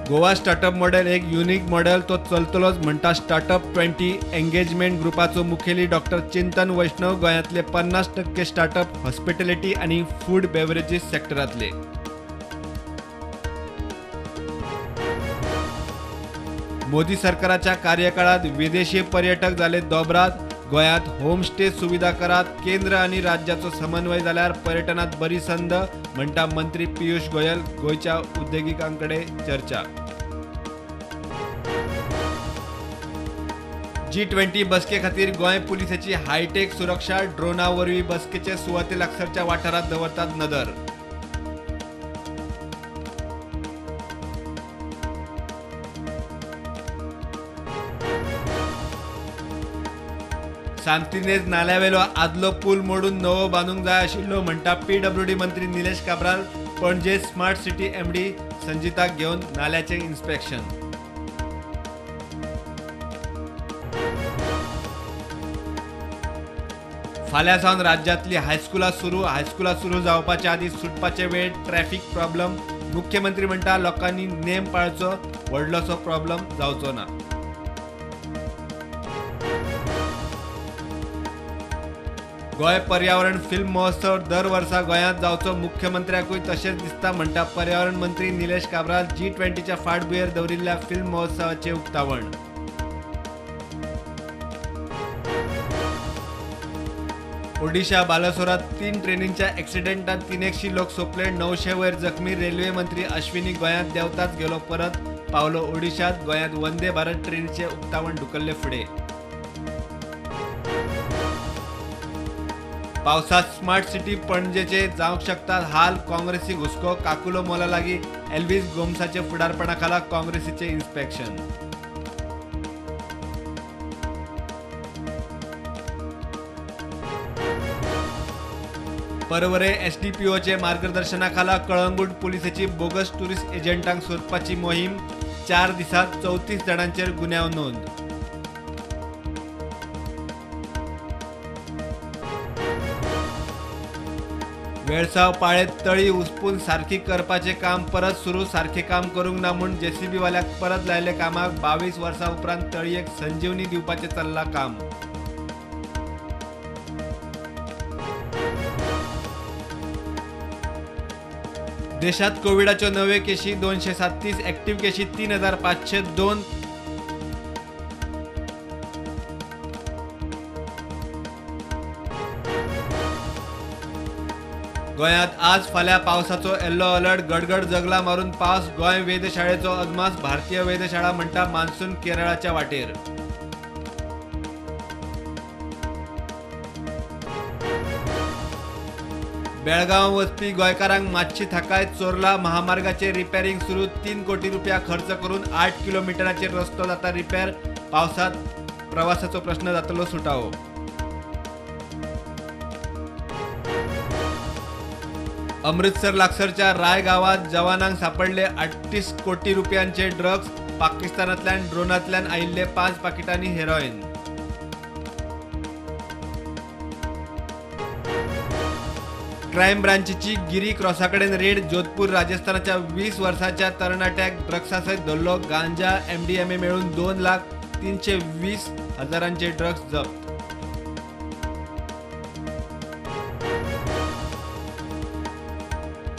Goa startup model एक unique model तो चलतलोच म्हणटा स्टार्टअप 20 एंगेजमेंट ग्रुपाचो मुखेली डॉक्टर चिंतन वैष्णव गोंयांतले 50% स्टार्टअप हॉस्पिटॅलिटी आणि फूड बेवरेजीस सेक्टरांतले. मोदी सरकाराच्या कार्यकाळात विदेशी पर्यटक झाले दोबरात. गोंयांत होमस्टे सुविधा करात. केंद्र आणि राज्याचो समन्वय जाल्यार पर्यटनात बरी संद म्हणटा मंत्री पियुष गोयल. गोंयच्या उद्योजकांकडे चर्चा. G20 बसके खातीर गोंय पुलिसाची हायटेक सुरक्षा. ड्रोना वरवीं बसकेचे सुवाते लागसारच्या वाठारात दवरतात नदर. सांतिनेज नाल्यावेलो आदलो पूल मोडून नवो बांदूंक जाय आशिल्लो म्हणटा PWD मंत्री निलेश काब्राल. पणजे स्मार्ट सिटी MD संजिताक घेवन नाल्याचें इन्स्पेक्शन. फाल्यां सावन राज्यांतली हायस्कुलां सुरू जावपाच्या आदी सुटपाचे वेळ. Traffic problem. मुख्यमंत्री म्हणटा लोकांनी नेम पाळचो. व्हडलोसो प्रॉब्लम जावचो ना. गोंय पर्यावरण फिल्म महोत्सव दर वर्सा गोंयांत जावचो. मुख्यमंत्र्याकूय तशेंच दिसता म्हणटा पर्यावरण मंत्री निलेश काब्राल. G20च्या फाटभुंयेर दवरिल्ल्या फिल्म महोत्सवाचे उक्तावण. ओडिशा बालासोरात 3 ट्रेनींच्या ॲक्सिडेंटात 300 लोक सोंपले. 900 वयर जखमी. रेल्वे मंत्री अश्विनी गोंयांत देंवताच गेलो परत. पावलो ओडिशात. गोंयांत वंदे भारत ट्रेनीचे उक्तावण ढुकल्ले फुडें. पावसात स्मार्ट सिटी पणजेचे जावंक शकतात हाल. काँग्रेसी घुसको. काकुलो मोला लागीं. एल्विस गोमसाचे फुडारपणाखाला काँग्रेसीचे इन्स्पेक्शन. परवरे SDPOचे मार्गदर्शनाखाला कळंगूट पुलिसाची बोगस टुरिस्ट एजंटांक सोदपाची मोहीम. 4 दिसांत 34 जाणांचेर गुन्यांव नोंद. वेळसाव पाळेत तळी उस्पून सारखी करपाचे काम परत सुरू. सारखे काम करूंक ना म्हूण JCB वाल्याक परत लायले कामाक. 22 वर्सां उपरांत तळयेक संजीवनी दिवपाचें चल्लां काम. देशात कोविडाच्यो नव्यो केशी 237. ॲक्टिव्ह केशी 3502. गोंयांत आज फाल्यां पावसाचो येल्लो अलर्ट. गडगड जगला मारून पावस. गोंय वेधशाळेचो अदमास. भारतीय वेधशाळा म्हणटा मान्सून केरळाच्या वाटेर. बेळगांव वचपी गोंयकारांक मातशी थाकाय. चोरला. महामार्गाचेर रिपेरिंग सुरू. 3 कोटी रुपया खर्च करून 8 किलोमिटराचेर रस्तो जाता रिपेर. पावसात प्रवासाचो प्रश्न जातलो सुटावो. अमृतसर लागसारच्या राय गावात जवानांक सापडले 38 कोटी रुपयांचे ड्रग्ज. पाकिस्तानांतल्यान ड्रोनांतल्यान आयिल्ले 5 पाकिटांनी हेरोईन. क्रायम ब्रांचची गिरी क्रॉसाकडेन रेड. जोधपूर राजस्थानाच्या 20 वर्साच्या तरणाट्याक ड्रग्सासयत धरलो. गांजा MDMA मेळून 2,320,000चे ड्रग्ज जप्त.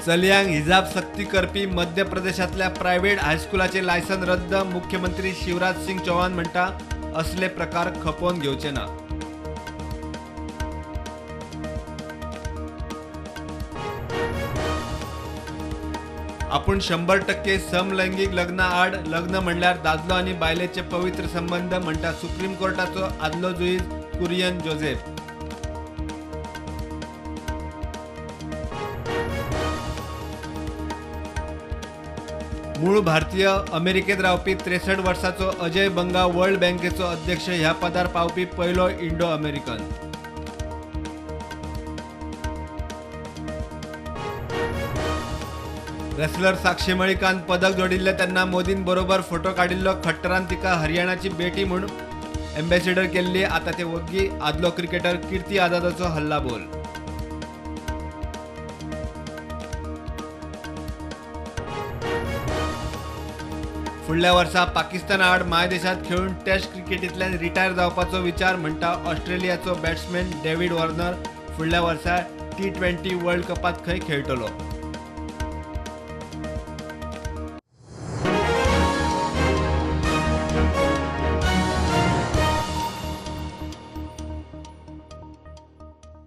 चलयांक हिजाब सक्ती करपी मध्य प्रदेशातल्या प्रायव्हेट हायस्कुलाचे लायसन रद्द. मुख्यमंत्री शिवराज सिंग चौहान म्हणटा असले प्रकार खपोवन घेवचे ना. आपण 100% समलैंगिक लग्ना आड. लग्न म्हणल्यार दादलो आणि बायलेचे पवित्र संबंध म्हणटा सुप्रीम कोर्टाचो आदलो जुईज कुरियन जोसेफ. मूळ भारतीय अमेरिकेत रावपी 63 वर्साचो अजय बंगा वर्ल्ड बँकेचो अध्यक्ष. ह्या पदार पावपी पयलो इंडो अमेरिकन. रेसलर साक्षी मलिकान पदक जोडिल्ले तेन्ना मोदीन बरोबर फोटो काडिल्लो. खट्टरान तिका हरियाणाची बेटी म्हूण एम्बेसिडर केल्ली. आता ते वग्गी आदलो क्रिकेटर कीर्ती आझादाचो हल्लाबोल. फुडल्या वर्सा पाकिस्ताना आड मायदेशात खेळून टेस्ट क्रिकेटींतल्यान रिटायर जावपाचो विचार म्हणटा ऑस्ट्रेलियाचो बॅट्समॅन डेव्हिड वॉर्नर फुडल्या वर्सा T20 वर्ल्ड कपात खंय खेळटलो.